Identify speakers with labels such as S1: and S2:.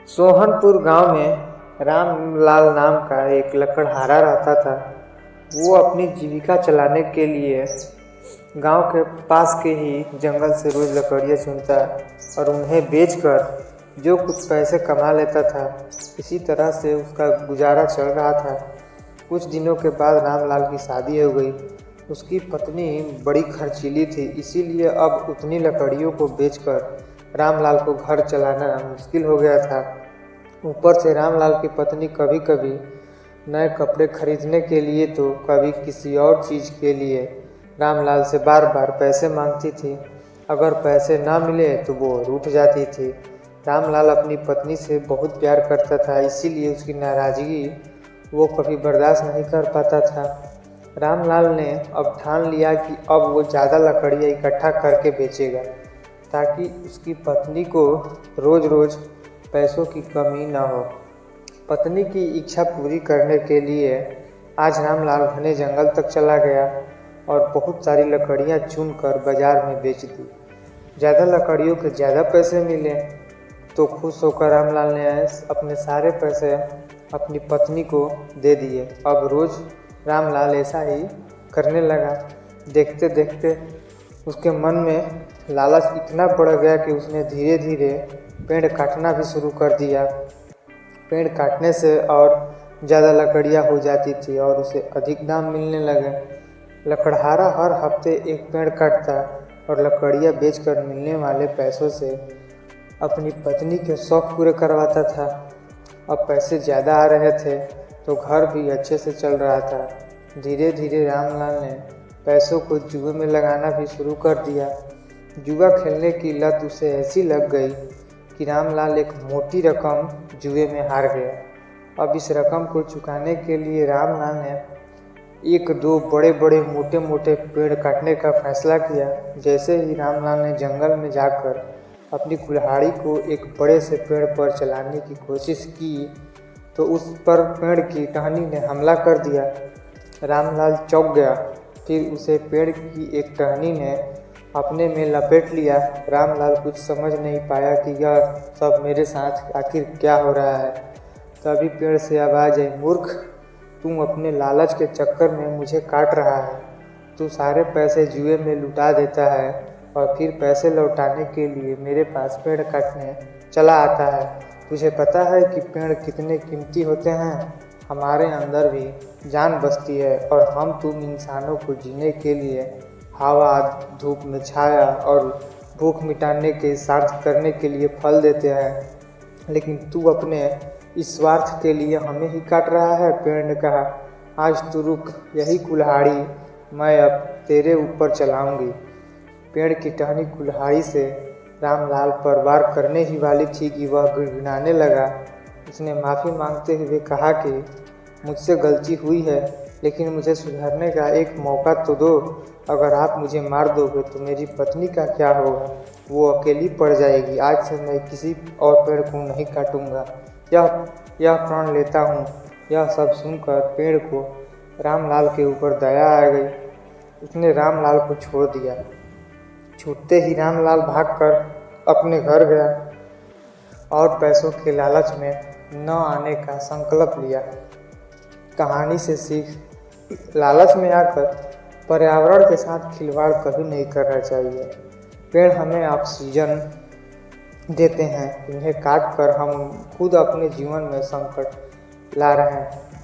S1: सोहनपुर गांव में रामलाल नाम का एक लकड़हारा रहता था। वो अपनी जीविका चलाने के लिए गांव के पास के ही जंगल से रोज लकड़ियाँ चुनता और उन्हें बेचकर जो कुछ पैसे कमा लेता था। इसी तरह से उसका गुजारा चल रहा था। कुछ दिनों के बाद रामलाल की शादी हो गई। उसकी पत्नी बड़ी खर्चीली थी, इसीलिए अब उतनी लकड़ियों को बेचकर रामलाल को घर चलाना मुश्किल हो गया था। ऊपर से रामलाल की पत्नी कभी कभी नए कपड़े खरीदने के लिए तो कभी किसी और चीज़ के लिए रामलाल से बार बार पैसे मांगती थी। अगर पैसे ना मिले तो वो रूठ जाती थी। रामलाल अपनी पत्नी से बहुत प्यार करता था, इसीलिए उसकी नाराज़गी वो कभी बर्दाश्त नहीं कर पाता था। रामलाल ने अब ठान लिया कि अब वो ज़्यादा लकड़ियाँ इकट्ठा करके बेचेगा, ताकि उसकी पत्नी को रोज़ रोज़ पैसों की कमी न हो। पत्नी की इच्छा पूरी करने के लिए आज रामलाल घने जंगल तक चला गया और बहुत सारी लकड़ियाँ चुनकर बाजार में बेच दी। ज़्यादा लकड़ियों के ज़्यादा पैसे मिले तो खुश होकर रामलाल ने अपने सारे पैसे अपनी पत्नी को दे दिए। अब रोज़ रामलाल ऐसा ही करने लगा। देखते देखते उसके मन में लालच इतना बढ़ गया कि उसने धीरे धीरे पेड़ काटना भी शुरू कर दिया। पेड़ काटने से और ज़्यादा लकड़ियाँ हो जाती थी और उसे अधिक दाम मिलने लगे। लकड़हारा हर हफ्ते एक पेड़ काटता और लकड़ियाँ बेचकर मिलने वाले पैसों से अपनी पत्नी के शौक पूरे करवाता था। अब पैसे ज़्यादा आ रहे थे तो घर भी अच्छे से चल रहा था। धीरे धीरे रामलाल ने पैसों को जुए में लगाना भी शुरू कर दिया। जुआ खेलने की लत उसे ऐसी लग गई कि रामलाल एक मोटी रकम जुए में हार गया। अब इस रकम को चुकाने के लिए रामलाल ने एक दो बड़े बड़े मोटे मोटे पेड़ काटने का फैसला किया। जैसे ही रामलाल ने जंगल में जाकर अपनी कुल्हाड़ी को एक बड़े से पेड़ पर चलाने की कोशिश की तो उस पर पेड़ की टहनी ने हमला कर दिया। रामलाल चौंक गया, फिर उसे पेड़ की एक टहनी ने अपने में लपेट लिया। रामलाल कुछ समझ नहीं पाया कि यह सब मेरे साथ आखिर क्या हो रहा है। तभी पेड़ से आवाज़ आई, मूर्ख, तुम अपने लालच के चक्कर में मुझे काट रहा है। तू सारे पैसे जुए में लुटा देता है और फिर पैसे लौटाने के लिए मेरे पास पेड़ काटने चला आता है। तुझे पता है कि पेड़ कितने कीमती होते हैं? हमारे अंदर भी जान बसती है और हम तुम इंसानों को जीने के लिए हवा, धूप में छाया और भूख मिटाने के साथ करने के लिए फल देते हैं, लेकिन तू अपने इस स्वार्थ के लिए हमें ही काट रहा है। पेड़ ने कहा, आज तू रुक, यही कुल्हाड़ी मैं अब तेरे ऊपर चलाऊंगी। पेड़ की टहनी कुल्हाड़ी से रामलाल पर वार करने ही वाली थी कि वह गिड़गिड़ाने लगा। उसने माफ़ी मांगते हुए कहा कि मुझसे गलती हुई है, लेकिन मुझे सुधरने का एक मौका तो दो। अगर आप मुझे मार दोगे तो मेरी पत्नी का क्या होगा? वो अकेली पड़ जाएगी। आज से मैं किसी और पेड़ को नहीं काटूंगा। यह प्रण लेता हूँ। यह सब सुनकर पेड़ को रामलाल के ऊपर दया आ गई। उसने रामलाल को छोड़ दिया। छूटते ही रामलाल भागकर अपने घर गया और पैसों के लालच में न आने का संकल्प लिया। कहानी से सीख, लालच में आकर पर्यावरण के साथ खिलवाड़ कभी नहीं करना चाहिए। पेड़ हमें ऑक्सीजन देते हैं, इन्हें काट कर हम खुद अपने जीवन में संकट ला रहे हैं।